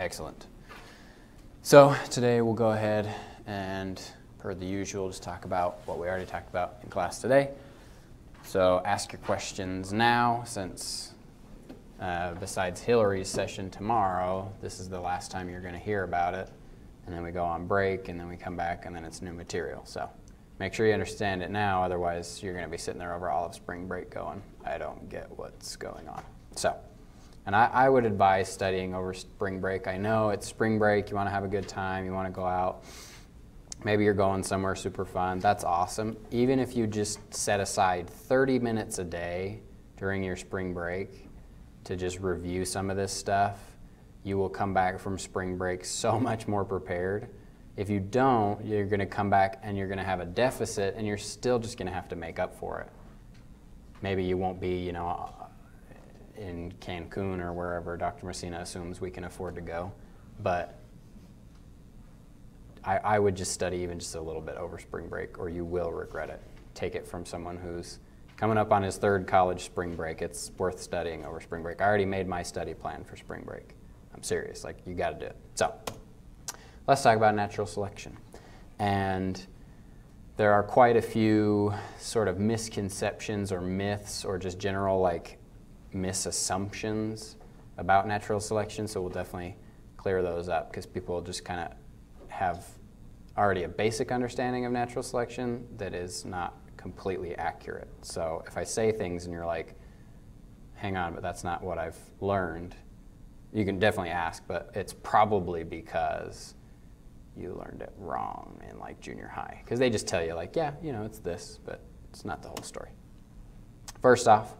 Excellent. So today we'll go ahead and, per the usual, just talk about what we already talked about in class today. So ask your questions now, since besides Hillary's session tomorrow, this is the last time you're going to hear about it. And then we go on break, and then we come back, and then it's new material. So make sure you understand it now, otherwise you're going to be sitting there over all of spring break going, I don't get what's going on. So, and I would advise studying over spring break. I know it's spring break, you want to have a good time, you want to go out. Maybe you're going somewhere super fun. That's awesome. Even if you just set aside 30 minutes a day during your spring break to just review some of this stuff, you will come back from spring break so much more prepared. If you don't, you're going to come back and you're going to have a deficit, and you're still just going to have to make up for it. Maybe you won't be, in Cancun or wherever Dr. Messina assumes we can afford to go, but I would just study even just a little bit over spring break, or you will regret it. Take it from someone who's coming up on his third college spring break. It's worth studying over spring break. I already made my study plan for spring break. I'm serious, like, you got to do it. So let's talk about natural selection. And there are quite a few sort of misconceptions or myths or just general misassumptions about natural selection, so we'll definitely clear those up because people just kind of have already a basic understanding of natural selection that is not completely accurate. So if I say things and you're like, hang on, but that's not what I've learned, you can definitely ask, but it's probably because you learned it wrong in junior high, because they just tell you it's this, but it's not the whole story. First off,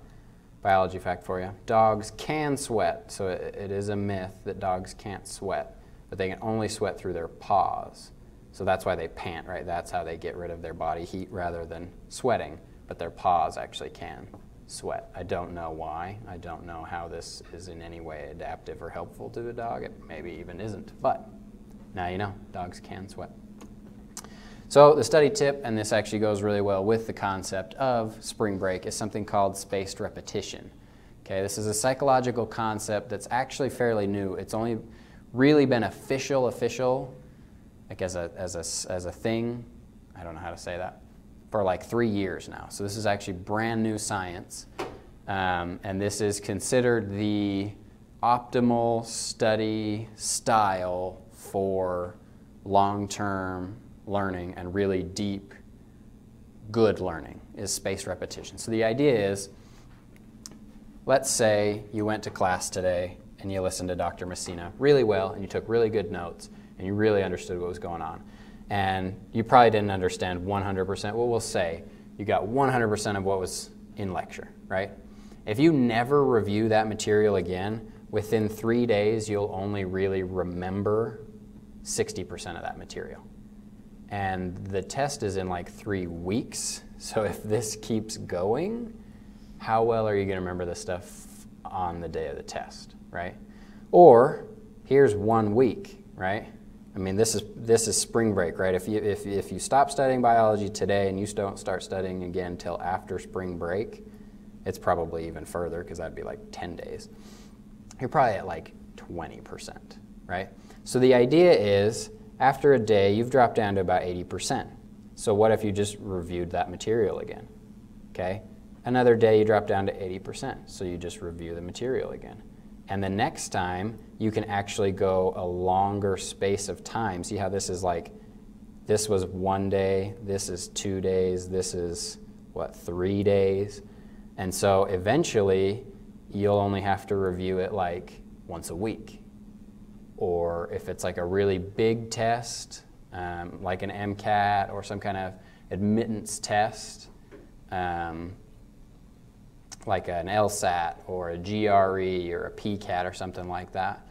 biology fact for you, dogs can sweat. So it is a myth that dogs can't sweat, but they can only sweat through their paws. So that's why they pant, right? That's how they get rid of their body heat rather than sweating, but their paws actually can sweat. I don't know why. I don't know how this is in any way adaptive or helpful to the dog. It maybe even isn't, but now you know, dogs can sweat. So the study tip, and this actually goes really well with the concept of spring break, is something called spaced repetition. Okay, this is a psychological concept that's actually fairly new. It's only really been official, like as a thing, I don't know how to say that, for 3 years now. So this is actually brand new science, and this is considered the optimal study style for long-term learning and really deep, good learning is spaced repetition. So the idea is, let's say you went to class today and you listened to Dr. Messina really well, and you took really good notes, and you really understood what was going on. And you probably didn't understand 100%. Well, we'll say you got 100% of what was in lecture, right? If you never review that material again, within 3 days, you'll only really remember 60% of that material. And the test is in 3 weeks. So if this keeps going, how well are you going to remember this stuff on the day of the test, right? Or here's 1 week, right? I mean, this is spring break, right? If you stop studying biology today and you don't start studying again until after spring break, it's probably even further, because that'd be 10 days. You're probably at 20%, right? So the idea is, after a day, you've dropped down to about 80%. So what if you just reviewed that material again? Okay? Another day, you drop down to 80%. So you just review the material again. And the next time, you can actually go a longer space of time. See how this is this was 1 day, this is 2 days, this is, 3 days? And so eventually, you'll only have to review it once a week. Or if it's a really big test, like an MCAT or some kind of admittance test, like an LSAT or a GRE or a PCAT or something like that,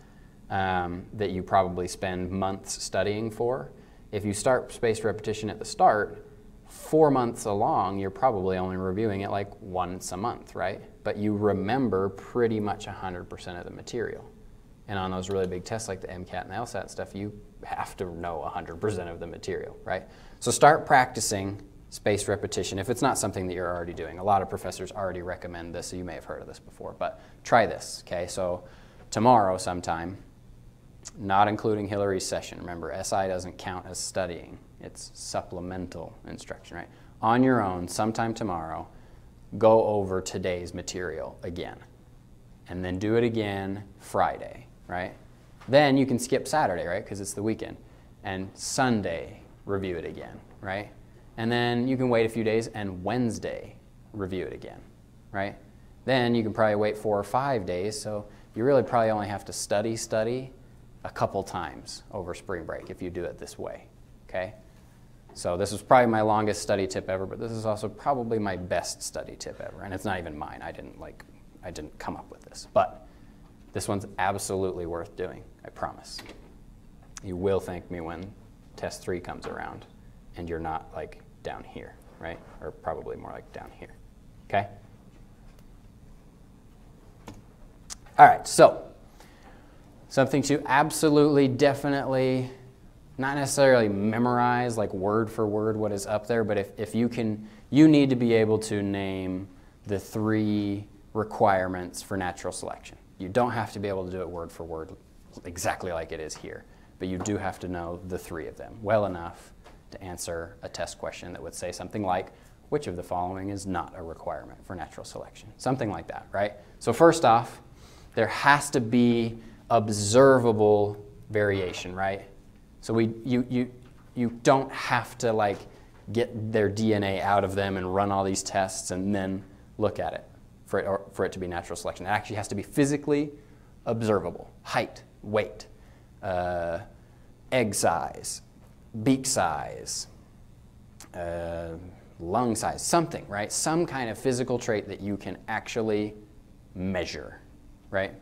that you probably spend months studying for. If you start spaced repetition at the start, 4 months along, you're probably only reviewing it once a month, right? But you remember pretty much 100% of the material. And on those really big tests like the MCAT and the LSAT stuff, you have to know 100% of the material, right? So start practicing spaced repetition if it's not something that you're already doing. A lot of professors already recommend this, so you may have heard of this before, but try this, okay? So tomorrow sometime, not including Hillary's session. Remember, SI doesn't count as studying. It's supplemental instruction, right? On your own, sometime tomorrow, go over today's material again. And then do it again Friday, right? Then you can skip Saturday, right? Because it's the weekend. And Sunday, review it again, right? And then you can wait a few days and Wednesday, review it again, right? Then you can probably wait 4 or 5 days, so you really probably only have to study a couple times over spring break if you do it this way, okay? So this was probably my longest study tip ever, but this is also probably my best study tip ever, and it's not even mine. I didn't come up with this, but this one's absolutely worth doing, I promise. You will thank me when test 3 comes around and you're not like down here, right? Or probably more like down here, okay? All right, so something to absolutely, definitely, not necessarily memorize like word for word what is up there, but if you can, you need to be able to name the 3 requirements for natural selection. You don't have to be able to do it word for word exactly like it is here, but you do have to know the 3 of them well enough to answer a test question that would say something like, which of the following is not a requirement for natural selection? Something like that, right? So first off, there has to be observable variation, right? So you don't have to like get their DNA out of them and run all these tests and then look at it for it to be natural selection. It actually has to be physically observable. Height, weight, egg size, beak size, lung size, something, right? Some kind of physical trait that you can actually measure, right?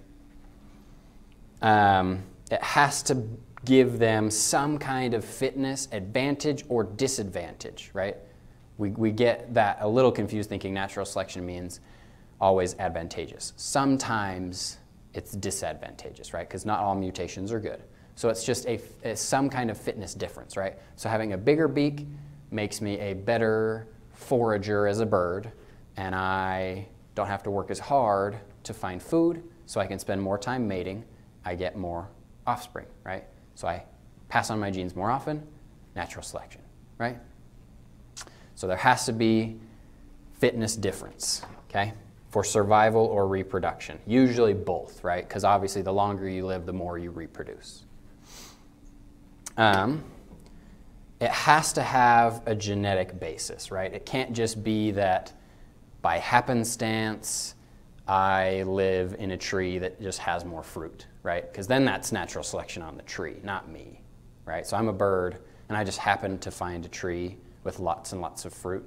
It has to give them some kind of fitness advantage or disadvantage, right? We get that a little confused thinking natural selection means always advantageous. Sometimes it's disadvantageous, right? Because not all mutations are good. So it's just some kind of fitness difference, right? So having a bigger beak makes me a better forager as a bird, and I don't have to work as hard to find food, so I can spend more time mating. I get more offspring, right? So I pass on my genes more often, natural selection, right? So there has to be fitness difference, okay, for survival or reproduction. Usually both, right? Because obviously the longer you live, the more you reproduce. It has to have a genetic basis, right? It can't just be that by happenstance I live in a tree that just has more fruit, right? Because then that's natural selection on the tree, not me, right? So I'm a bird, and I just happen to find a tree with lots and lots of fruit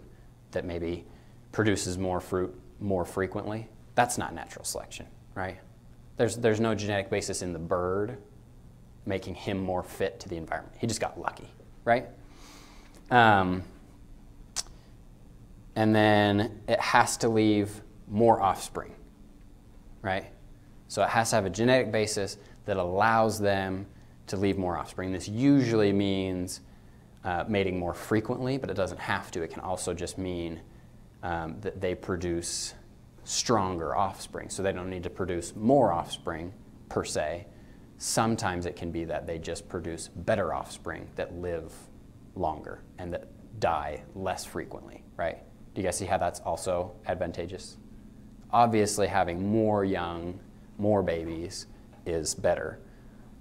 that maybe produces more fruit more frequently. That's not natural selection, right? There's no genetic basis in the bird making him more fit to the environment. He just got lucky, right? And then it has to leave more offspring, right? So it has to have a genetic basis that allows them to leave more offspring. This usually means mating more frequently, but it doesn't have to. It can also just mean that they produce stronger offspring. So they don't need to produce more offspring per se. Sometimes it can be that they just produce better offspring that live longer and that die less frequently, right? Do you guys see how that's also advantageous? Obviously, having more young, more babies is better,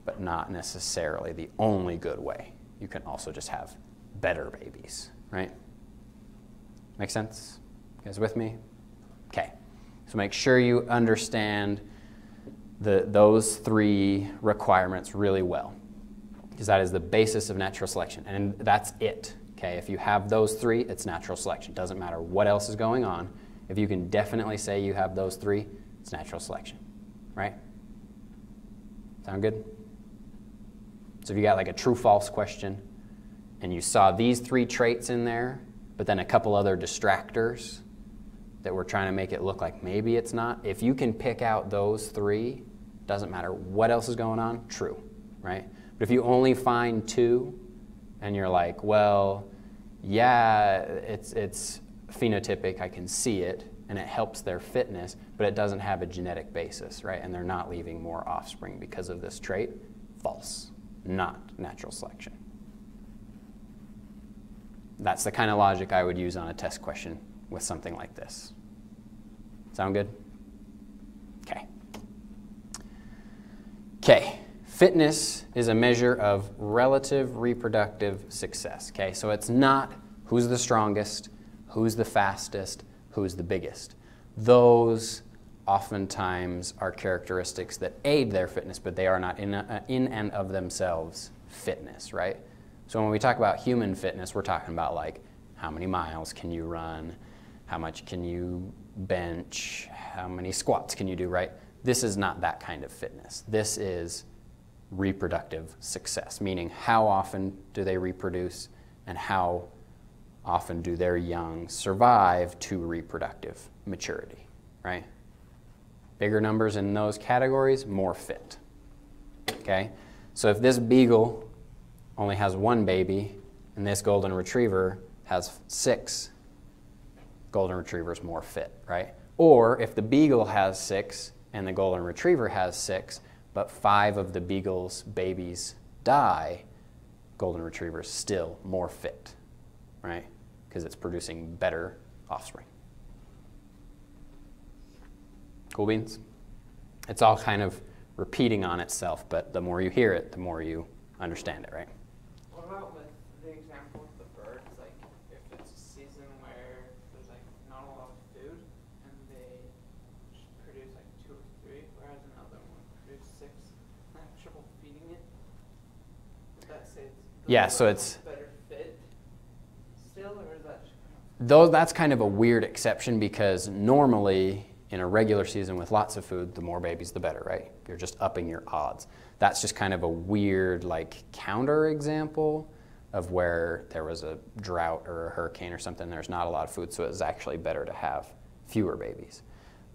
but not necessarily the only good way. You can also just have better babies, right? Make sense? You guys with me? Okay. So make sure you understand those 3 requirements really well, because that is the basis of natural selection, and that's it. Okay, if you have those 3, it's natural selection. Doesn't matter what else is going on. If you can definitely say you have those 3, it's natural selection, right? Sound good? So if you got like a true-false question, and you saw these 3 traits in there, but then a couple other distractors that we're trying to make it look like maybe it's not, if you can pick out those 3, doesn't matter what else is going on, true, right? But if you only find 2, and you're like, well, yeah, it's phenotypic, I can see it, and it helps their fitness, but it doesn't have a genetic basis, right? And they're not leaving more offspring because of this trait, false, not natural selection. That's the kind of logic I would use on a test question with something like this. Sound good? Okay. Okay. Fitness is a measure of relative reproductive success. Okay, so it's not who's the strongest, who's the fastest, who's the biggest. Those oftentimes are characteristics that aid their fitness, but they are not in and of themselves fitness, right? So when we talk about human fitness, we're talking about like how many miles can you run, how much can you bench, how many squats can you do, right? This is not that kind of fitness. This is reproductive success, meaning how often do they reproduce and how often do their young survive to reproductive maturity, right? Bigger numbers in those categories, more fit, okay? So if this beagle only has 1 baby and this golden retriever has 6, golden retriever is more fit, right? Or if the beagle has 6 and the golden retriever has 6, but 5 of the beagle's babies die, golden retriever is still more fit, right? Because it's producing better offspring. Cool beans? It's all kind of repeating on itself, but the more you hear it, the more you understand it, right? What about with the example of the birds? Like, if it's a season where there's like not a lot of food and they just produce like 2 or 3, whereas another one produces 6, and have trouble feeding it, would that say it's Yeah, so it's better fit still, or is that just that's kind of a weird exception because normally in a regular season with lots of food, the more babies, the better, right? You're just upping your odds. That's just kind of a weird like counter example of where there was a drought or a hurricane or something, there's not a lot of food, so it's actually better to have fewer babies.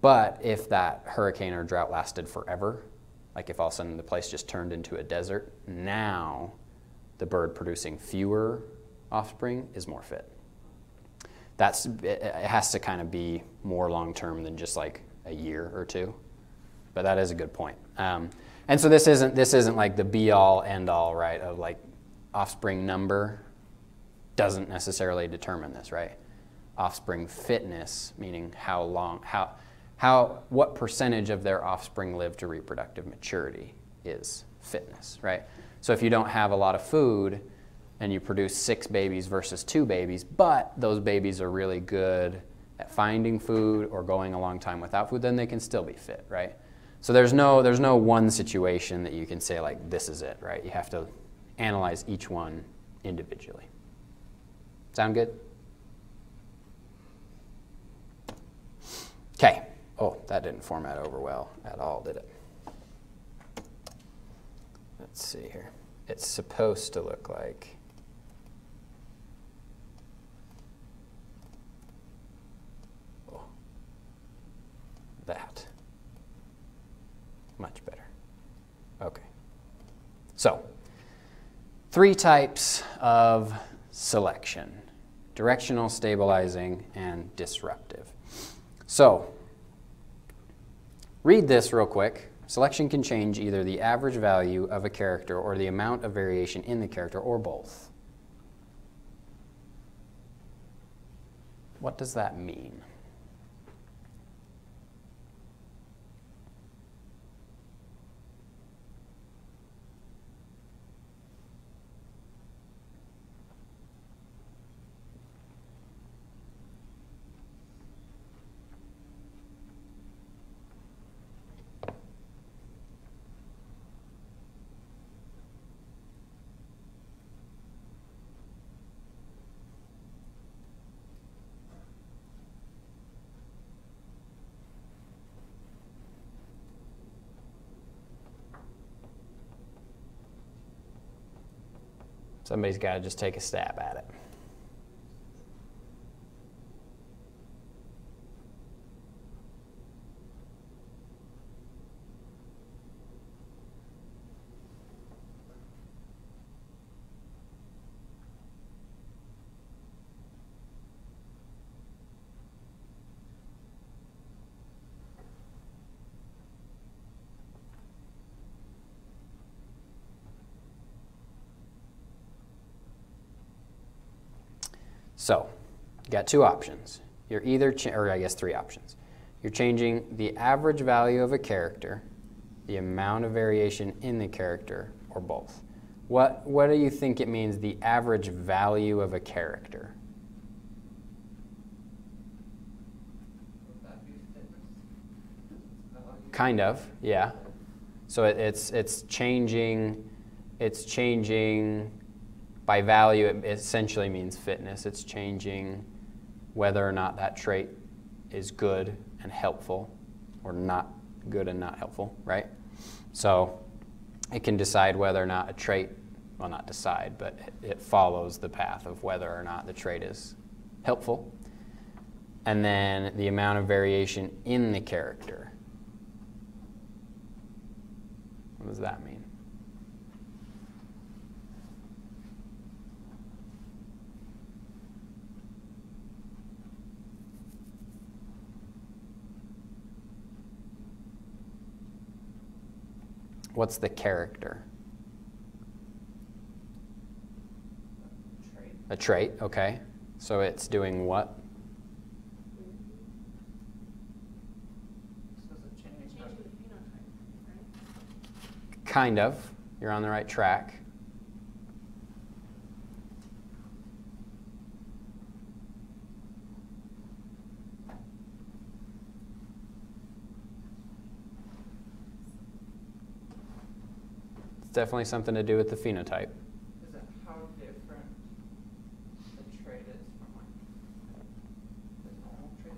But if that hurricane or drought lasted forever, like if all of a sudden the place just turned into a desert, now the bird producing fewer offspring is more fit. It has to kind of be more long-term than just like a year or 2. But that is a good point. And so this isn't like the be-all, end-all, right, of like offspring number doesn't necessarily determine this, right? Offspring fitness, meaning what percentage of their offspring live to reproductive maturity is fitness, right? So if you don't have a lot of food and you produce 6 babies versus 2 babies, but those babies are really good at finding food or going a long time without food, then they can still be fit, right? So there's no one situation that you can say like this is it, right? You have to analyze each one individually. Sound good? Okay. Oh, that didn't format over well at all, did it? Let's see here. It's supposed to look like that. Much better. Okay. So, 3 types of selection: directional, stabilizing, and disruptive. So, read this real quick. Selection can change either the average value of a character or the amount of variation in the character, or both. What does that mean? Somebody's got to just take a stab at it. So, you got two options. You're either, or I guess three options. You're changing the average value of a character, the amount of variation in the character, or both. What do you think it means, the average value of a character? Kind of, yeah. So it's changing by value. It essentially means fitness. It's changing whether or not that trait is good and helpful, or not good and not helpful, right? So it can decide whether or not a trait, well, not decide, but it follows the path of whether or not the trait is helpful. And then the amount of variation in the character. What does that mean? What's the character? A trait, okay. So it's doing what? Kind of. You're on the right track. It's definitely something to do with the phenotype. Is it how different the trait is from like the normal trait?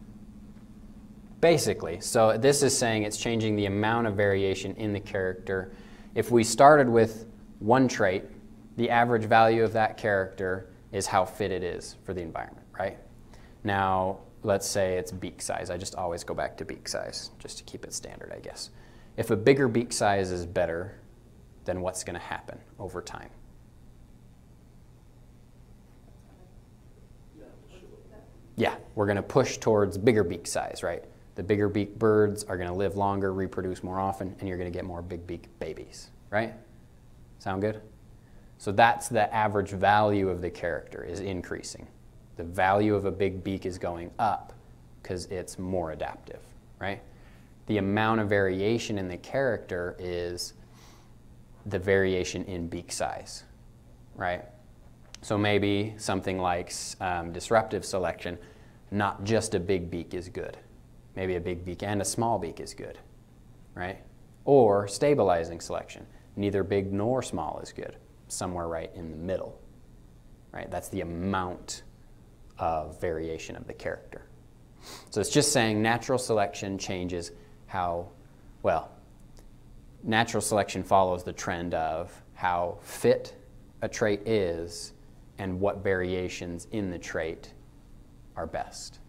Basically. So this is saying it's changing the amount of variation in the character. If we started with one trait, the average value of that character is how fit it is for the environment, right? Now, let's say it's beak size. I just always go back to beak size, just to keep it standard, I guess. If a bigger beak size is better, then what's going to happen over time? Yeah, we're going to push towards bigger beak size, right? The bigger beak birds are going to live longer, reproduce more often, and you're going to get more big beak babies, right? Sound good? So that's the average value of the character is increasing. The value of a big beak is going up because it's more adaptive, right? The amount of variation in the character is the variation in beak size, right? So maybe something like disruptive selection, not just a big beak is good. Maybe a big beak and a small beak is good, right? Or stabilizing selection, neither big nor small is good, somewhere right in the middle, right? That's the amount of variation of the character. So it's just saying natural selection changes how, well, natural selection follows the trend of how fit a trait is and what variations in the trait are best.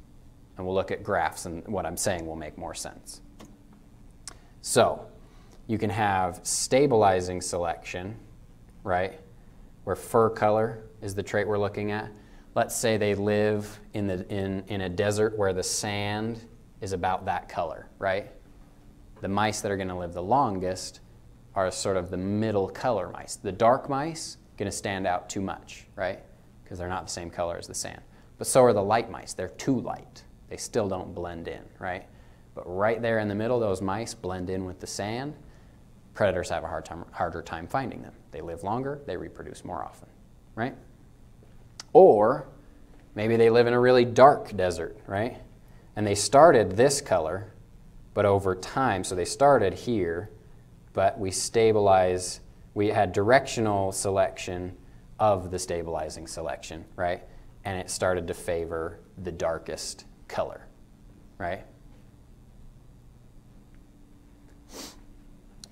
And we'll look at graphs, and what I'm saying will make more sense. So you can have stabilizing selection, right, where fur color is the trait we're looking at. Let's say they live in a desert where the sand is about that color, right? The mice that are going to live the longest are sort of the middle color mice. The dark mice are going to stand out too much, right? Because they're not the same color as the sand. But so are the light mice. They're too light. They still don't blend in, right? But right there in the middle, those mice blend in with the sand. Predators have a harder time finding them. They live longer, they reproduce more often, right? Or maybe they live in a really dark desert, right? And they started this color, but over time, so they started here, but we had directional selection of the stabilizing selection, right? And it started to favor the darkest color, right?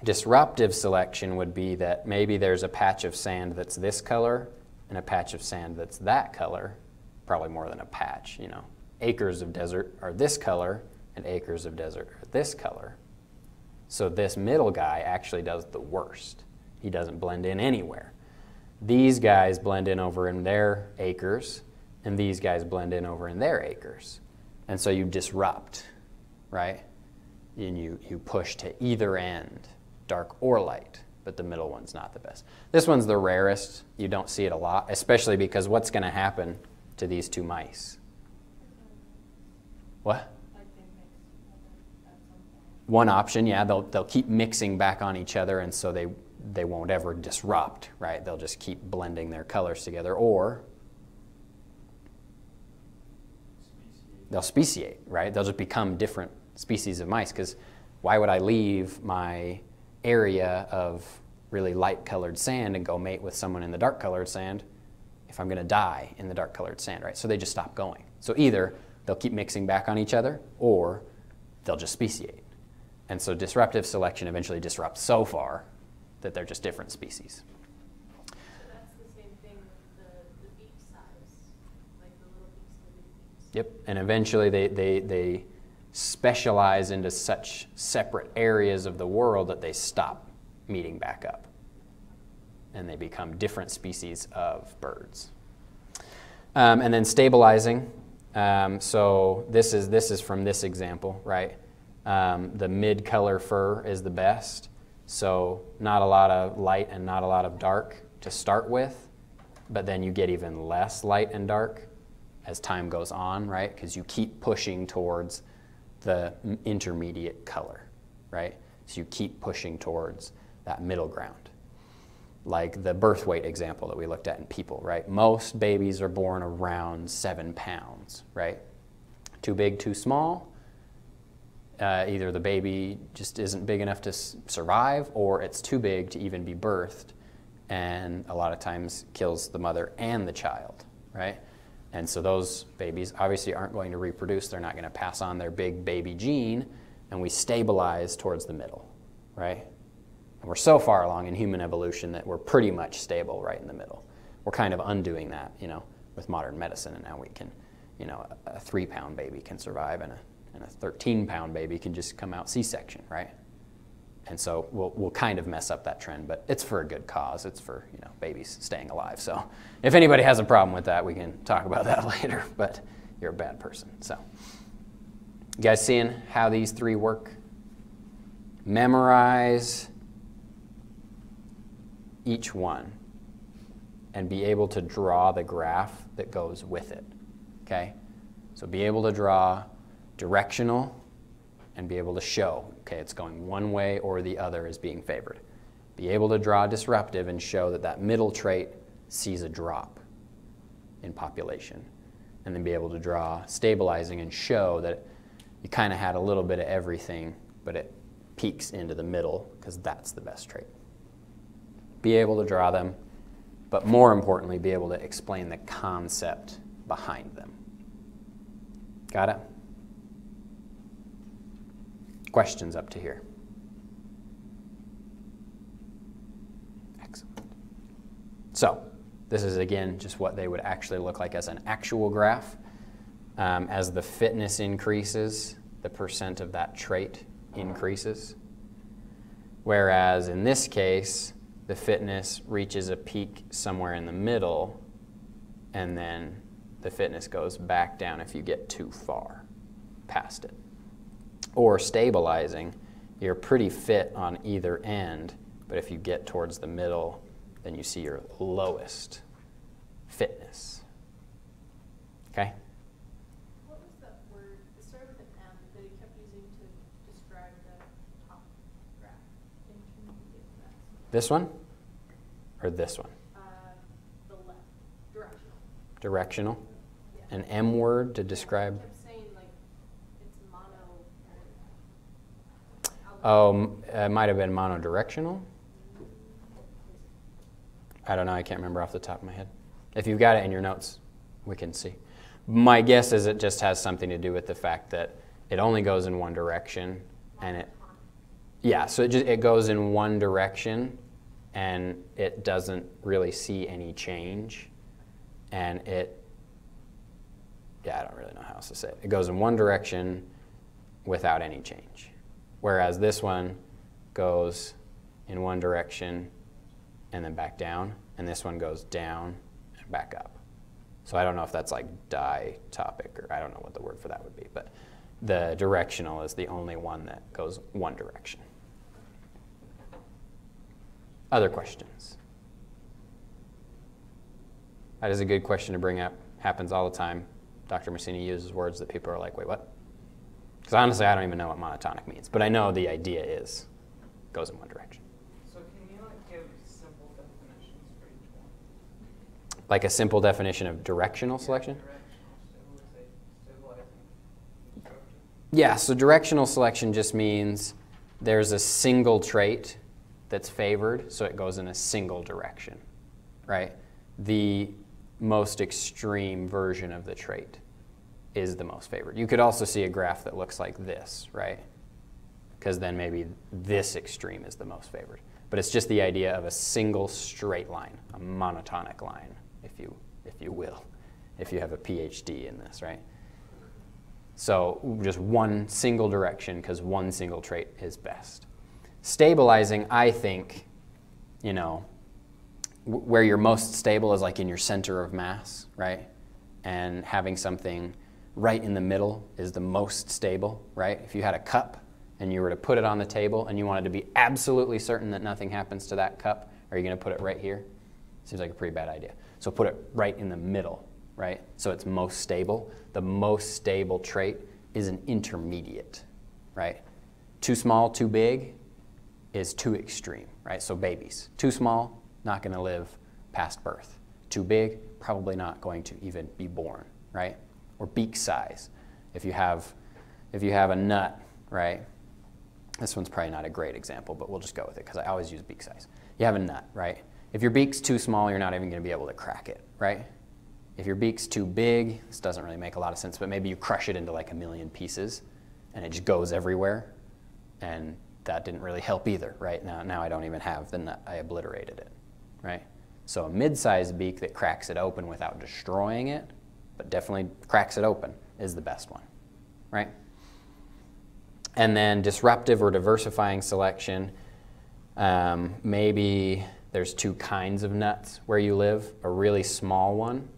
Disruptive selection would be that maybe there's a patch of sand that's this color and a patch of sand that's that color, probably more than a patch, you know. Acres of desert are this color and acres of desert are this color. So this middle guy actually does the worst. He doesn't blend in anywhere. These guys blend in over in their acres and these guys blend in over in their acres. And so you disrupt, right? And you push to either end, dark or light, but the middle one's not the best. This one's the rarest. You don't see it a lot, especially because what's going to happen to these two mice. What? One option, yeah, they'll keep mixing back on each other, and so they won't ever disrupt, right? They'll just keep blending their colors together, or they'll speciate, right? They'll just become different species of mice, because why would I leave my area of really light-colored sand and go mate with someone in the dark-colored sand if I'm going to die in the dark-colored sand, right? So they just stop going. So either they'll keep mixing back on each other, or they'll just speciate. And so disruptive selection eventually disrupts so far that they're just different species. So that's the same thing with the beak size, like the little beaks and the big beaks. Yep, and eventually they specialize into such separate areas of the world that they stop meeting back up. And they become different species of birds. And then stabilizing. So this is from this example, right? The mid-color fur is the best. So not a lot of light and not a lot of dark to start with, but then you get even less light and dark as time goes on, right? Because you keep pushing towards the intermediate color, right? So you keep pushing towards that middle ground. Like the birth weight example that we looked at in people, right? Most babies are born around 7 pounds, right? Too big, too small. Either the baby just isn't big enough to survive, or it's too big to even be birthed, and a lot of times kills the mother and the child, right? And so those babies obviously aren't going to reproduce. They're not going to pass on their big baby gene, and we stabilize towards the middle, right? And we're so far along in human evolution that we're pretty much stable right in the middle. We're kind of undoing that, with modern medicine, and now we can, a 3-pound baby can survive, and a 13-pound baby can just come out C-section, right? And so we'll kind of mess up that trend, but it's for a good cause. It's for babies staying alive. So if anybody has a problem with that, we can talk about that later. But you're a bad person. So you guys seeing how these three work? Memorize each one and be able to draw the graph that goes with it. Okay? So be able to draw directional and be able to show, okay, it's going one way or the other is being favored. Be able to draw disruptive and show that middle trait sees a drop in population. And then be able to draw stabilizing and show that you kind of had a little bit of everything, but it peaks into the middle because that's the best trait. Be able to draw them, but more importantly, be able to explain the concept behind them. Got it? Questions up to here? Excellent. So this is, again, just what they would actually look like as an actual graph. As the fitness increases, the percent of that trait increases. Whereas in this case, the fitness reaches a peak somewhere in the middle, and then the fitness goes back down if you get too far past it. Or stabilizing, you're pretty fit on either end, but if you get towards the middle, then you see your lowest fitness. Okay? What was that word? It started with an M that he kept using to describe the top graph. Intermediate graph. This one? Or this one? The left. Directional. Directional? Yeah. An M word to describe? He kept saying, like, it's mono. Oh, it might have been monodirectional. I don't know. I can't remember off the top of my head. If you've got it in your notes, we can see. My guess is it just has something to do with the fact that it only goes in one direction, and so it goes in one direction, and it doesn't really see any change, and I don't really know how else to say it. It goes in one direction without any change. Whereas this one goes in one direction and then back down, and this one goes down and back up. So I don't know if that's like ditopic, or I don't know what the word for that would be, but the directional is the only one that goes one direction. Other questions? That is a good question to bring up Happens all the time. Dr. Massini uses words that people are like, wait, what? Because honestly, I don't even know what monotonic means, but I know the idea is goes in one direction. So can you give simple definitions for each one? Like a simple definition of directional selection? Stabilizing. Yeah, so directional selection just means there's a single trait that's favored, so it goes in a single direction, right? The most extreme version of the trait is the most favored. You could also see a graph that looks like this, right? Because then maybe this extreme is the most favored. But it's just the idea of a single straight line, a monotonic line, if you will, if you have a PhD in this, right? So just one single direction because one single trait is best. Stabilizing, I think, where you're most stable is like in your center of mass, right? And having something right in the middle is the most stable, right? If you had a cup and you were to put it on the table and you wanted to be absolutely certain that nothing happens to that cup, are you going to put it right here? Seems like a pretty bad idea. So put it right in the middle, right? So it's most stable. The most stable trait is an intermediate, right? Too small, too big is too extreme, right? So babies, too small, not going to live past birth. Too big, probably not going to even be born, right? Or beak size. If you have a nut, right? This one's probably not a great example, but we'll just go with it because I always use beak size. You have a nut, right? If your beak's too small, you're not even going to be able to crack it, right? If your beak's too big, this doesn't really make a lot of sense, but maybe you crush it into like 1,000,000 pieces and it just goes everywhere, and that didn't really help either, right? Now I don't even have the nut, I obliterated it, right? So a mid-sized beak that cracks it open without destroying it, but definitely cracks it open, is the best one, right? And then disruptive or diversifying selection, maybe there's two kinds of nuts where you live. A really small one,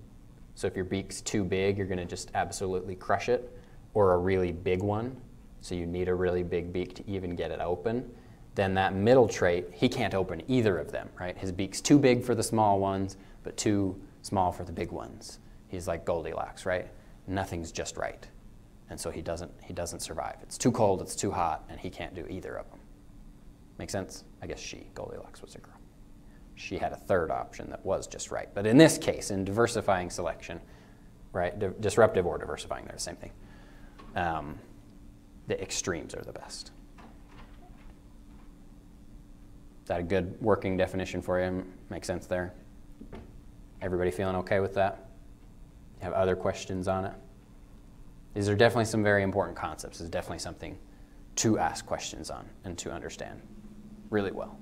so if your beak's too big, you're going to just absolutely crush it, or a really big one, so you need a really big beak to even get it open. Then that middle trait, he can't open either of them, right? His beak's too big for the small ones, but too small for the big ones. He's like Goldilocks, right? Nothing's just right. And so he doesn't survive. It's too cold, it's too hot, and he can't do either of them. Make sense? I guess Goldilocks was a girl. She had a third option that was just right. But in this case, in diversifying selection, right, disruptive or diversifying, they're the same thing. The extremes are the best. Is that a good working definition for you? Make sense there? Everybody feeling okay with that? You have other questions on it? These are definitely some very important concepts. It's definitely something to ask questions on and to understand really well.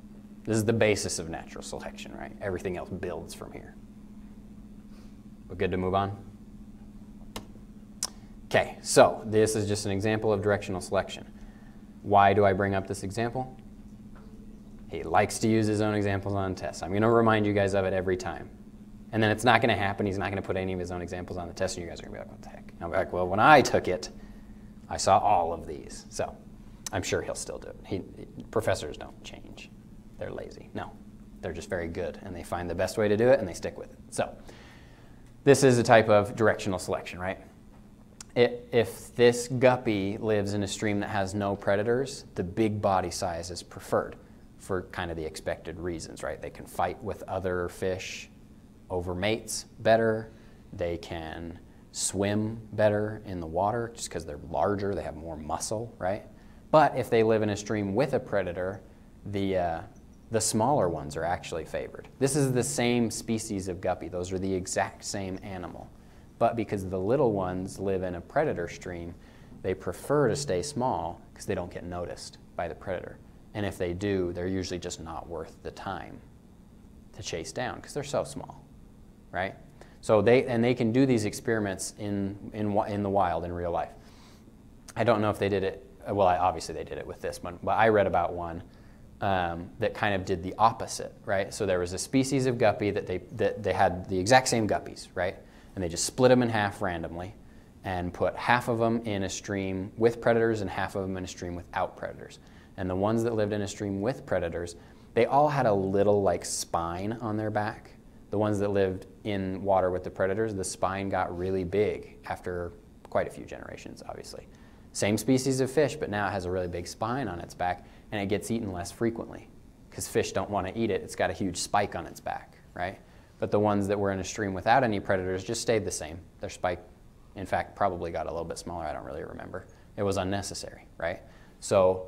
This is the basis of natural selection, right? Everything else builds from here. We're good to move on? Okay, so this is just an example of directional selection. Why do I bring up this example? He likes to use his own examples on tests. I'm going to remind you guys of it every time. And then it's not going to happen. He's not going to put any of his own examples on the test, and you guys are going to be like, what the heck? And I'll be like, well, when I took it, I saw all of these. So I'm sure he'll still do it. Professors don't change. They're lazy. No, they're just very good, and they find the best way to do it, and they stick with it. So this is a type of directional selection, right? If this guppy lives in a stream that has no predators, the big body size is preferred for kind of the expected reasons, right? They can fight with other fish over mates better. They can swim better in the water just because they're larger, they have more muscle, right? But if they live in a stream with a predator, the smaller ones are actually favored. This is the same species of guppy. Those are the exact same animal. But because the little ones live in a predator stream, they prefer to stay small because they don't get noticed by the predator. And if they do, they're usually just not worth the time to chase down because they're so small, right? So they can do these experiments in the wild, in real life. I don't know if they did it, well, obviously they did it with this one, but I read about one that kind of did the opposite, right? So there was a species of guppy that they had the exact same guppies, right? And they just split them in half randomly and put half of them in a stream with predators and half of them in a stream without predators. And the ones that lived in a stream with predators, they all had a little like spine on their back The ones that lived in water with the predators, the spine got really big after quite a few generations, obviously. Same species of fish, but now it has a really big spine on its back, and it gets eaten less frequently because fish don't want to eat it. It's got a huge spike on its back, right? But the ones that were in a stream without any predators just stayed the same. Their spike, in fact, probably got a little bit smaller. I don't really remember. It was unnecessary, right? So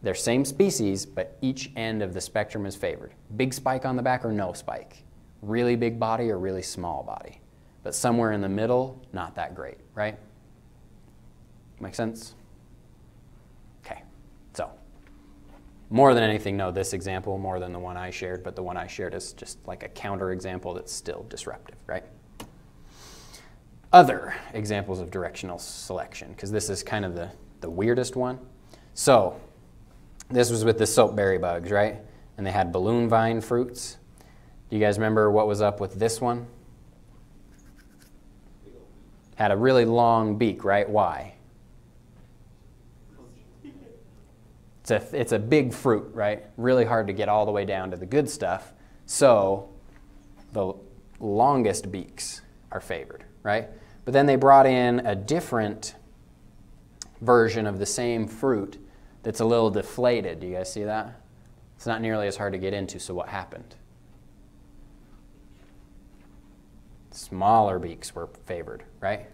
they're same species, but each end of the spectrum is favored. Big spike on the back or no spike. Really big body or really small body. But somewhere in the middle, not that great, right? Make sense? Okay, so more than anything, know this example more than the one I shared, but the one I shared is just like a counter example that's still disruptive, right? Other examples of directional selection, because this is kind of the weirdest one. So this was with the soapberry bugs, right? And they had balloon vine fruits. Do you guys remember what was up with this one? Had a really long beak, right? Why? It's a big fruit, right? Really hard to get all the way down to the good stuff. So the longest beaks are favored, right? But then they brought in a different version of the same fruit that's a little deflated. Do you guys see that? It's not nearly as hard to get into, so what happened? Smaller beaks were favored, right?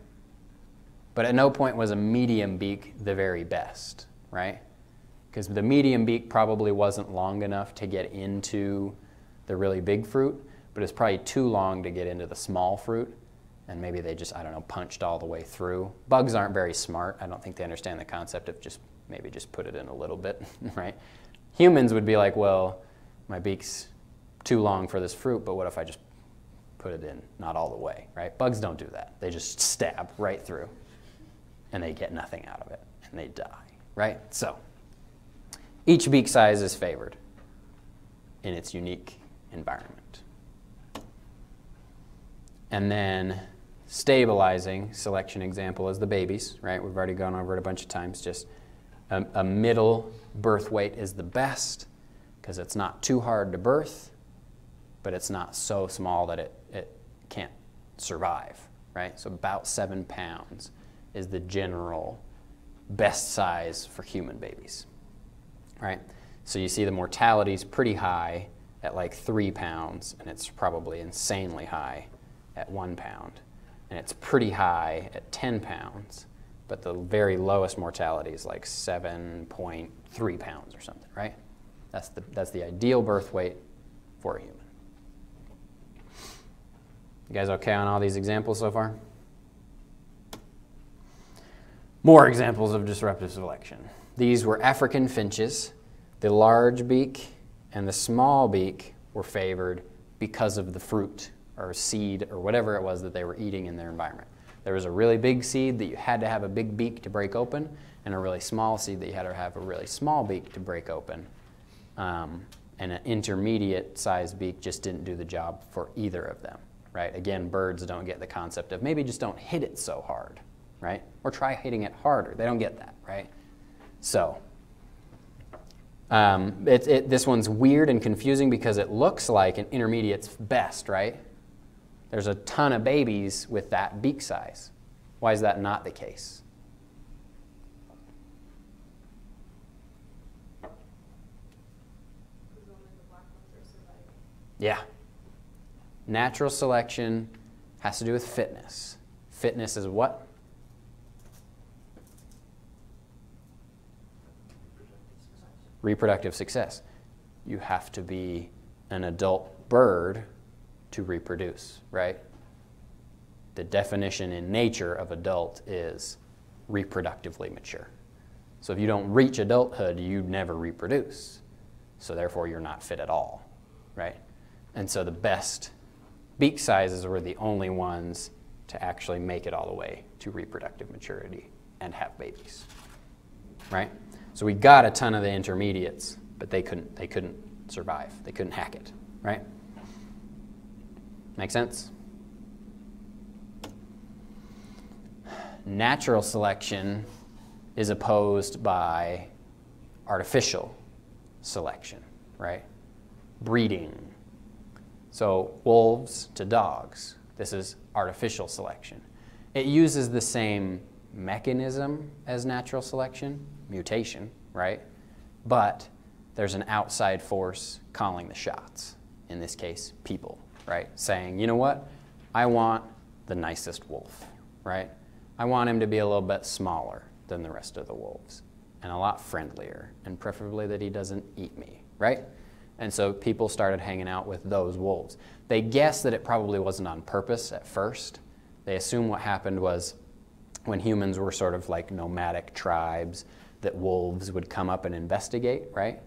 But at no point was a medium beak the very best, right? Because the medium beak probably wasn't long enough to get into the really big fruit, but it's probably too long to get into the small fruit, and maybe they just, I don't know, punched all the way through. Bugs aren't very smart. I don't think they understand the concept of just maybe just put it in a little bit, right? Humans would be like, well, my beak's too long for this fruit, but what if I just put it in not all the way, right? Bugs don't do that. They just stab right through, and they get nothing out of it, and they die, right? So each beak size is favored in its unique environment. And then stabilizing selection example is the babies, right? We've already gone over it a bunch of times. Just a middle birth weight is the best because it's not too hard to birth, but it's not so small that it can't survive, right? So about 7 pounds is the general best size for human babies, right? So you see the mortality is pretty high at like 3 pounds, and it's probably insanely high at 1 pound. And it's pretty high at 10 pounds, but the very lowest mortality is like 7.3 pounds or something, right? That's the ideal birth weight for a human. You guys okay on all these examples so far? More examples of disruptive selection. These were African finches. The large beak and the small beak were favored because of the fruit or seed or whatever it was that they were eating in their environment. There was a really big seed that you had to have a big beak to break open, and a really small seed that you had to have a really small beak to break open. And an intermediate sized beak just didn't do the job for either of them, right? Again, birds don't get the concept of maybe just don't hit it so hard, right? Or try hitting it harder. They don't get that, right? So this one's weird and confusing because it looks like an intermediate's best, right? There's a ton of babies with that beak size. Why is that not the case? Because only the black ones are surviving. Yeah. Natural selection has to do with fitness. Fitness is what? Reproductive success. You have to be an adult bird to reproduce, right? The definition in nature of adult is reproductively mature. So if you don't reach adulthood, you never reproduce. So therefore, you're not fit at all, right? And so the best beak sizes were the only ones to actually make it all the way to reproductive maturity and have babies, right? So we got a ton of the intermediates, but they couldn't survive. They couldn't hack it, right? Make sense? Natural selection is opposed by artificial selection, right? Breeding, So wolves to dogs. This is artificial selection. It uses the same mechanism as natural selection, mutation, right? But there's an outside force calling the shots. In this case, people, right? Saying, you know what? I want the nicest wolf, right? I want him to be a little bit smaller than the rest of the wolves and a lot friendlier, and preferably that he doesn't eat me, right? And so people started hanging out with those wolves. They guessed that it probably wasn't on purpose at first. They assumed what happened was when humans were sort of like nomadic tribes, that wolves would come up and investigate, right?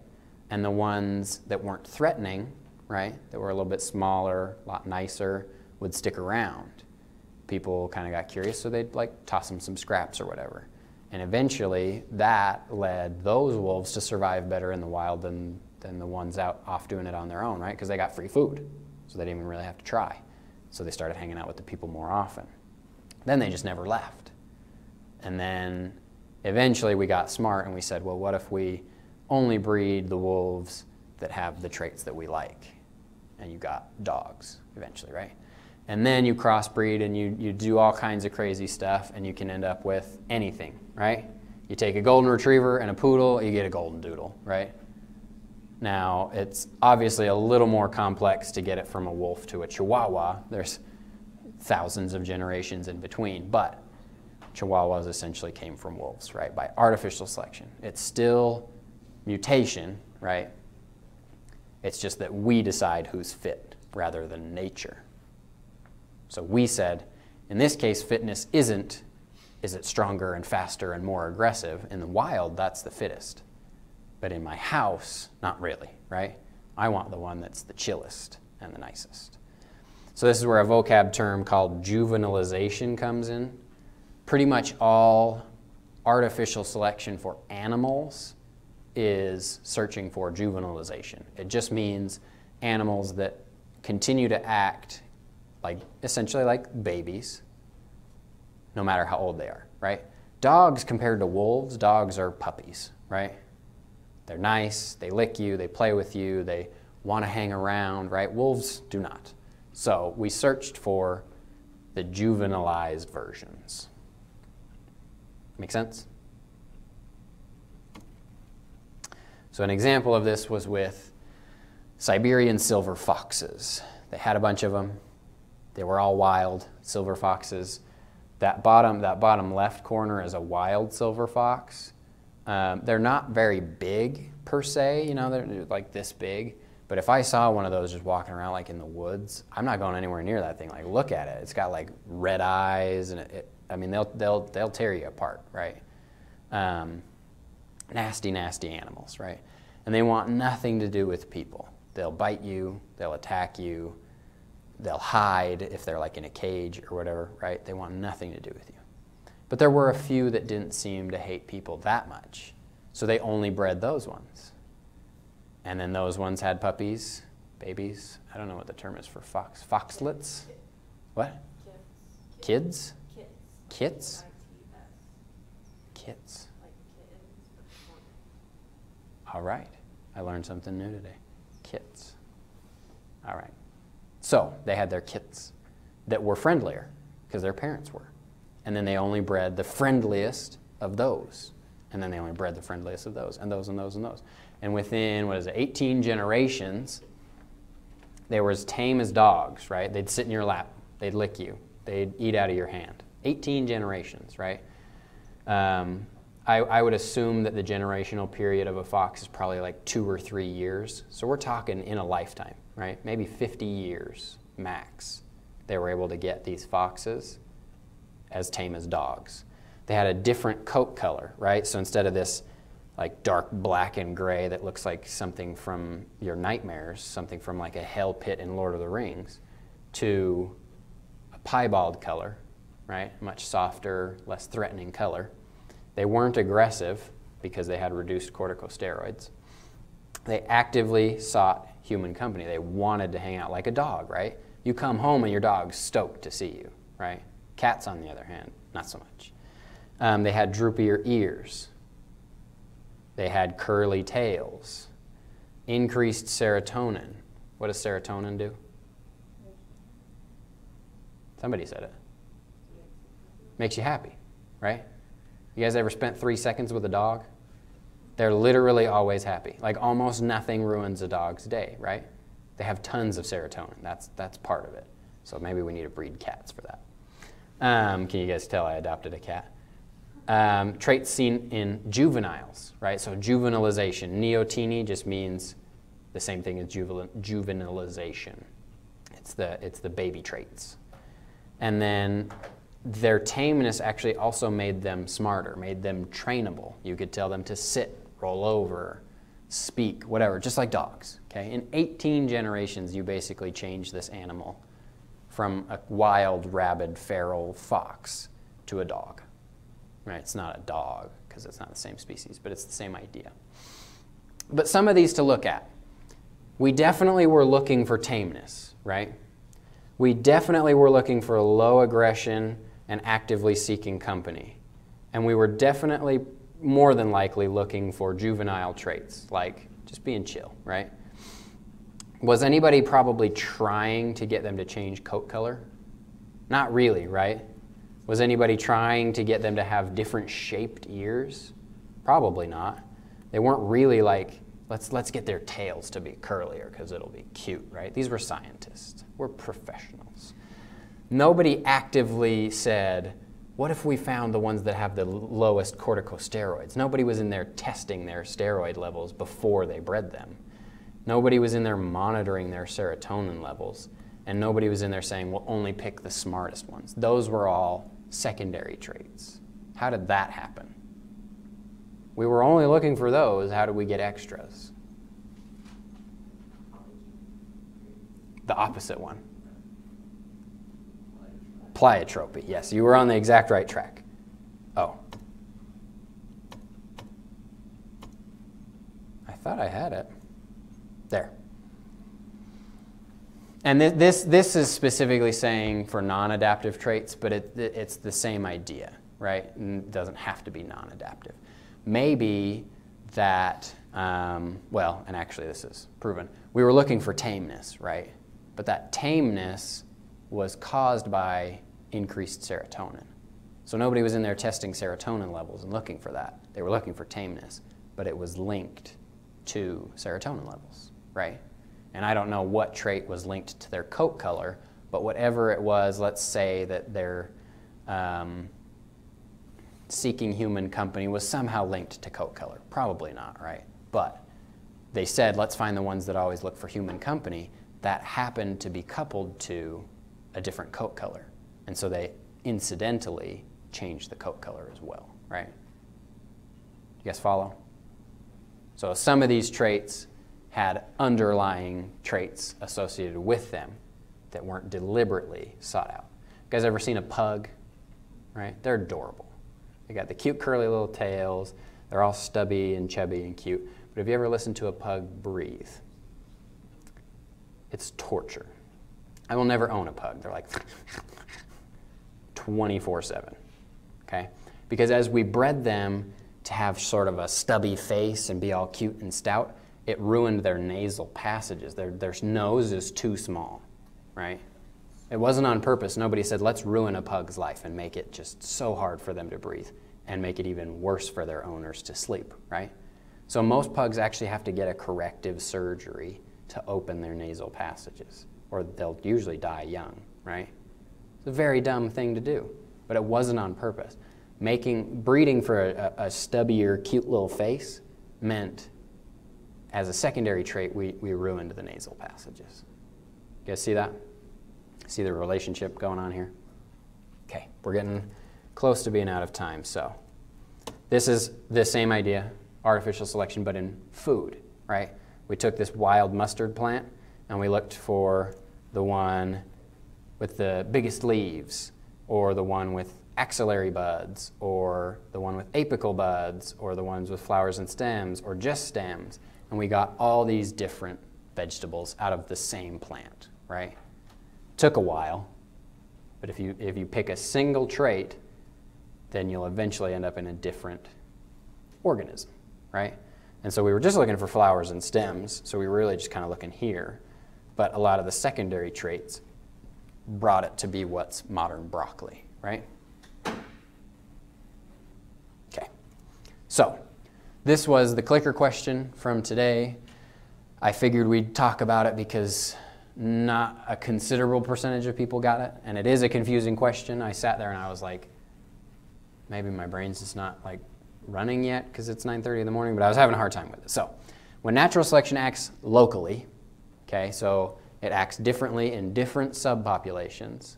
And the ones that weren't threatening, right, that were a little bit smaller, a lot nicer, would stick around. People kind of got curious, so they'd like toss them some scraps or whatever. And eventually that led those wolves to survive better in the wild than the ones out off doing it on their own, right? Because they got free food, so they didn't even really have to try. So they started hanging out with the people more often. Then they just never left. And then eventually we got smart and we said, well, what if we only breed the wolves that have the traits that we like? And you got dogs eventually, right? And then you crossbreed and you do all kinds of crazy stuff and you can end up with anything, right? You take a golden retriever and a poodle, you get a golden doodle, right? Now, it's obviously a little more complex to get it from a wolf to a chihuahua. There's thousands of generations in between, but chihuahuas essentially came from wolves, right, by artificial selection. It's still mutation, right? It's just that we decide who's fit rather than nature. So we said, in this case, fitness isn't, is it stronger and faster and more aggressive? In the wild, that's the fittest. But in my house, not really, right? I want the one that's the chillest and the nicest. So this is where a vocab term called juvenilization comes in. Pretty much all artificial selection for animals is searching for juvenilization. It just means animals that continue to act like essentially like babies, no matter how old they are, right? Dogs compared to wolves, dogs are puppies, right? They're nice, they lick you, they play with you, they want to hang around, right? Wolves do not. So we searched for the juvenilized versions. Make sense? So an example of this was with Siberian silver foxes. They had a bunch of them. They were all wild silver foxes. That bottom left corner is a wild silver fox. They're not very big per se, you know, they're like this big. But if I saw one of those just walking around like in the woods, I'm not going anywhere near that thing. Like, look at it. It's got like red eyes, and I mean, they'll tear you apart, right? Nasty, nasty animals, right? And they want nothing to do with people. They'll bite you. They'll attack you. They'll hide if they're like in a cage or whatever, right? They want nothing to do with you. But there were a few that didn't seem to hate people that much, so they only bred those ones. And then those ones had puppies, babies. I don't know what the term is for fox. Foxlets? What? Kids? Kits? Kits. All right. I learned something new today. Kits. All right. So they had their kits that were friendlier because their parents were. And then they only bred the friendliest of those. And then they only bred the friendliest of those, and those, and those, and those. And within, 18 generations, they were as tame as dogs, right? They'd sit in your lap. They'd lick you. They'd eat out of your hand. 18 generations, right? I would assume that the generational period of a fox is probably like 2 or 3 years. So we're talking in a lifetime, right? Maybe 50 years max. They were able to get these foxes as tame as dogs. They had a different coat color, right? So instead of this like dark black and gray that looks like something from your nightmares, something from like a hell pit in Lord of the Rings, to a piebald color, right? Much softer, less threatening color. They weren't aggressive because they had reduced corticosteroids. They actively sought human company. They wanted to hang out like a dog, right? You come home and your dog's stoked to see you, right? Cats, on the other hand, not so much. They had droopier ears. They had curly tails. Increased serotonin. What does serotonin do? Somebody said it. Makes you happy, right? You guys ever spent 3 seconds with a dog? They're literally always happy. Like almost nothing ruins a dog's day, right? They have tons of serotonin. That's part of it. So maybe we need to breed cats for that. Can you guys tell I adopted a cat? Traits seen in juveniles, right? So juvenilization. Neoteny just means the same thing as juvenilization. It's the baby traits. And then their tameness actually also made them smarter, made them trainable. You could tell them to sit, roll over, speak, whatever, just like dogs. Okay? In 18 generations, you basically change this animal from a wild, rabid, feral fox to a dog. Right? It's not a dog because it's not the same species, but it's the same idea. But some of these to look at. We definitely were looking for tameness, right? We definitely were looking for low aggression and actively seeking company. And we were definitely more than likely looking for juvenile traits, like just being chill, right? Was anybody probably trying to get them to change coat color? Not really, right? Was anybody trying to get them to have different shaped ears? Probably not. They weren't really like, let's get their tails to be curlier because it'll be cute, right? These were scientists. We're professionals. Nobody actively said, what if we found the ones that have the lowest corticosteroids? Nobody was in there testing their steroid levels before they bred them. Nobody was in there monitoring their serotonin levels. And nobody was in there saying, we'll only pick the smartest ones. Those were all secondary traits. How did that happen? We were only looking for those. How did we get extras? The opposite one. Pleiotropy. Yes, you were on the exact right track. Oh. I thought I had it. There. And this is specifically saying for non-adaptive traits, but it's the same idea, right? It doesn't have to be non-adaptive. Maybe that, well, and actually this is proven, we were looking for tameness, right? But that tameness was caused by increased serotonin. So nobody was in there testing serotonin levels and looking for that. They were looking for tameness, but it was linked to serotonin levels, right? And I don't know what trait was linked to their coat color, but whatever it was, let's say that their seeking human company was somehow linked to coat color. Probably not, right? But they said, let's find the ones that always look for human company. That happened to be coupled to a different coat color. And so they incidentally changed the coat color as well, right? You guys follow? So some of these traits had underlying traits associated with them that weren't deliberately sought out. You guys ever seen a pug? Right? They're adorable. They got the cute curly little tails. They're all stubby and chubby and cute. But have you ever listened to a pug breathe? It's torture. I will never own a pug. They're like 24/7, okay? Because as we bred them to have sort of a stubby face and be all cute and stout, it ruined their nasal passages. Their nose is too small, right? It wasn't on purpose. Nobody said, let's ruin a pug's life and make it just so hard for them to breathe and make it even worse for their owners to sleep, right? So most pugs actually have to get a corrective surgery to open their nasal passages, or they'll usually die young, right? It's a very dumb thing to do, but it wasn't on purpose. Breeding for a stubbier, cute little face meant, as a secondary trait, we ruined the nasal passages. You guys see that? See the relationship going on here? Okay, we're getting close to being out of time. So this is the same idea, artificial selection, but in food, right? We took this wild mustard plant and we looked for the one with the biggest leaves, or the one with axillary buds, or the one with apical buds, or the ones with flowers and stems, or just stems. And we got all these different vegetables out of the same plant, right? Took a while, but if you pick a single trait, then you'll eventually end up in a different organism, right? And so we were just looking for flowers and stems, so we were really just kind of looking here. But a lot of the secondary traits brought it to be what's modern broccoli, right? Okay, so this was the clicker question from today. I figured we'd talk about it because not a considerable percentage of people got it, and it is a confusing question. I sat there and I was like, maybe my brain's just not like running yet because it's 9:30 in the morning, but I was having a hard time with it. So when natural selection acts locally, okay, so it acts differently in different subpopulations,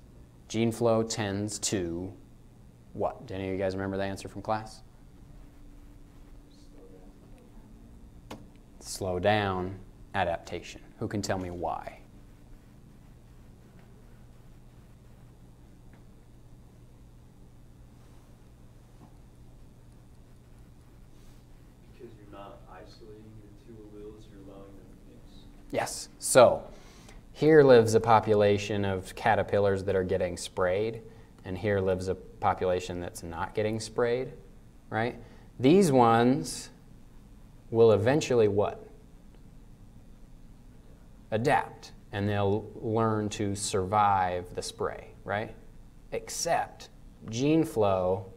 gene flow tends to what? Do any of you guys remember the answer from class? Slow down adaptation. Who can tell me why? Because you're not isolating the two alleles, you're allowing them to mix. Yes. So here lives a population of caterpillars that are getting sprayed, and here lives a population that's not getting sprayed, right? These ones will eventually what? Adapt, and they'll learn to survive the spray, right? Except gene flow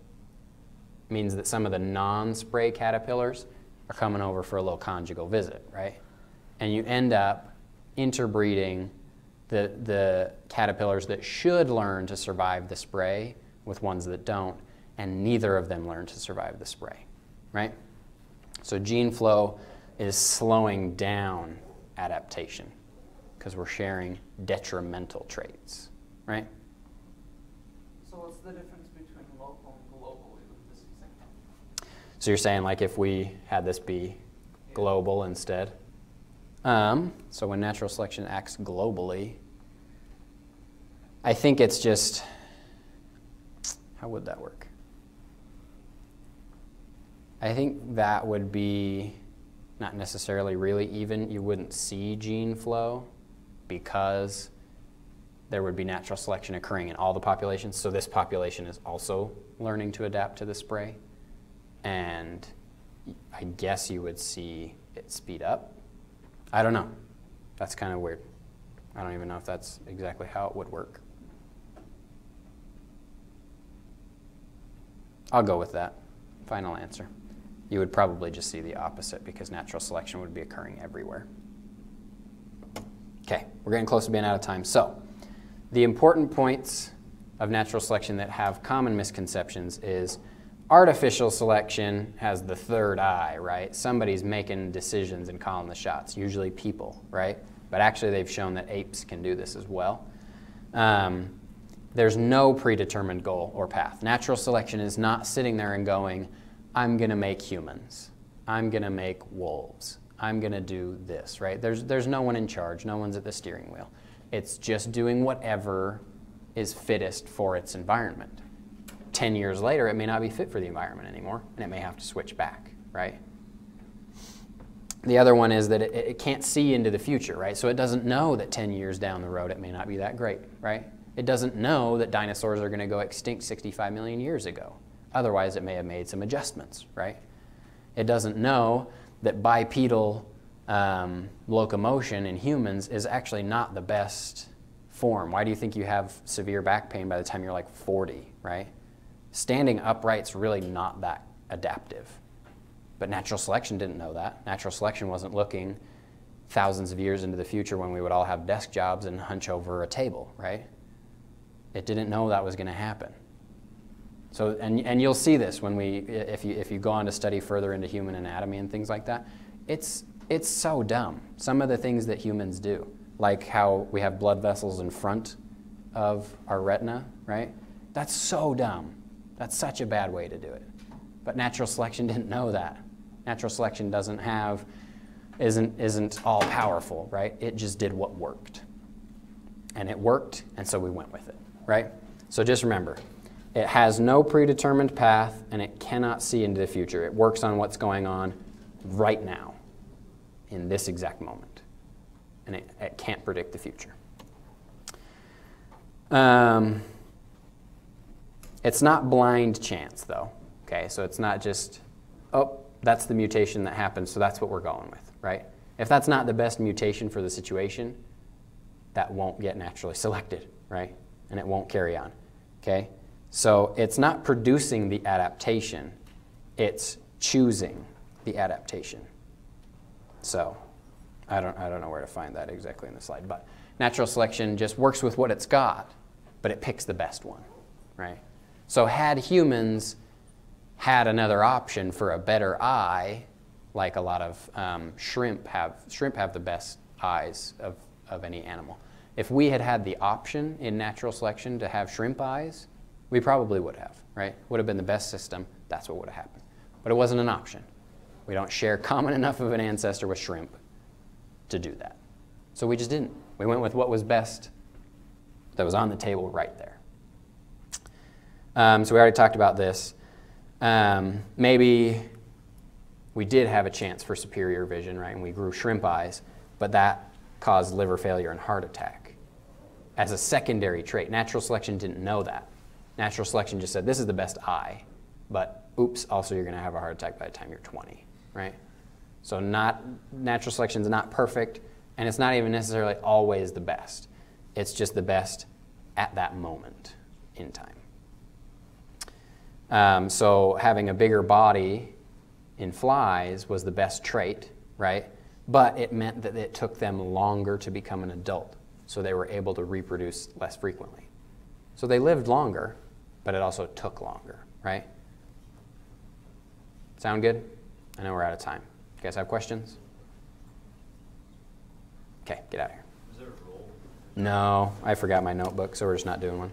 means that some of the non-spray caterpillars are coming over for a little conjugal visit, right? And you end up interbreeding the caterpillars that should learn to survive the spray with ones that don't, and neither of them learn to survive the spray, right? So gene flow is slowing down adaptation because we're sharing detrimental traits, right? So what's the difference between local and globally with this example? So you're saying like if we had this be global instead? So when natural selection acts globally, I think it's just, how would that work? I think that would be not necessarily really even. You wouldn't see gene flow because there would be natural selection occurring in all the populations. So this population is also learning to adapt to the spray. And I guess you would see it speed up. I don't know. That's kind of weird. I don't even know if that's exactly how it would work. I'll go with that. Final answer. You would probably just see the opposite because natural selection would be occurring everywhere. Okay, we're getting close to being out of time. So, the important points of natural selection that have common misconceptions is artificial selection has the third eye, right? Somebody's making decisions and calling the shots, usually people, right? But actually they've shown that apes can do this as well. There's no predetermined goal or path. Natural selection is not sitting there and going, I'm going to make humans. I'm going to make wolves. I'm going to do this, right? There's no one in charge. No one's at the steering wheel. It's just doing whatever is fittest for its environment. 10 years later, it may not be fit for the environment anymore, and it may have to switch back, right? The other one is that it can't see into the future, right? So it doesn't know that 10 years down the road it may not be that great, right? It doesn't know that dinosaurs are going to go extinct 65 million years ago. Otherwise, it may have made some adjustments, right? It doesn't know that bipedal locomotion in humans is actually not the best form. Why do you think you have severe back pain by the time you're like 40, right? Standing upright's really not that adaptive. But natural selection didn't know that. Natural selection wasn't looking thousands of years into the future when we would all have desk jobs and hunch over a table, right? It didn't know that was going to happen. So, and you'll see this when if you go on to study further into human anatomy and things like that, it's so dumb. Some of the things that humans do, like how we have blood vessels in front of our retina, right? That's so dumb. That's such a bad way to do it. But natural selection didn't know that. Natural selection isn't all powerful, right? It just did what worked. And it worked, and so we went with it, right? So just remember, it has no predetermined path, and it cannot see into the future. It works on what's going on right now, in this exact moment. And it can't predict the future. It's not blind chance, though. Okay, so it's not just, oh, that's the mutation that happened, so that's what we're going with, right? If that's not the best mutation for the situation, that won't get naturally selected, right? And it won't carry on, okay? So it's not producing the adaptation, it's choosing the adaptation. So I don't know where to find that exactly in the slide, but natural selection just works with what it's got, but it picks the best one, right? So had humans had another option for a better eye, like a lot of shrimp have the best eyes of any animal. If we had had the option in natural selection to have shrimp eyes, we probably would have, right? Would have been the best system. That's what would have happened. But it wasn't an option. We don't share common enough of an ancestor with shrimp to do that. So we just didn't. We went with what was best that was on the table right there. So we already talked about this. Maybe we did have a chance for superior vision, right? And we grew shrimp eyes, but that caused liver failure and heart attack as a secondary trait. Natural selection didn't know that. Natural selection just said, this is the best eye, but oops, also you're going to have a heart attack by the time you're 20, right? So natural selection is not perfect, and it's not even necessarily always the best. It's just the best at that moment in time. So having a bigger body in flies was the best trait, right? But it meant that it took them longer to become an adult, so they were able to reproduce less frequently. So they lived longer, but it also took longer, right? Sound good? I know we're out of time. You guys have questions? Okay, get out of here. Is there a role? No, I forgot my notebook, so we're just not doing one.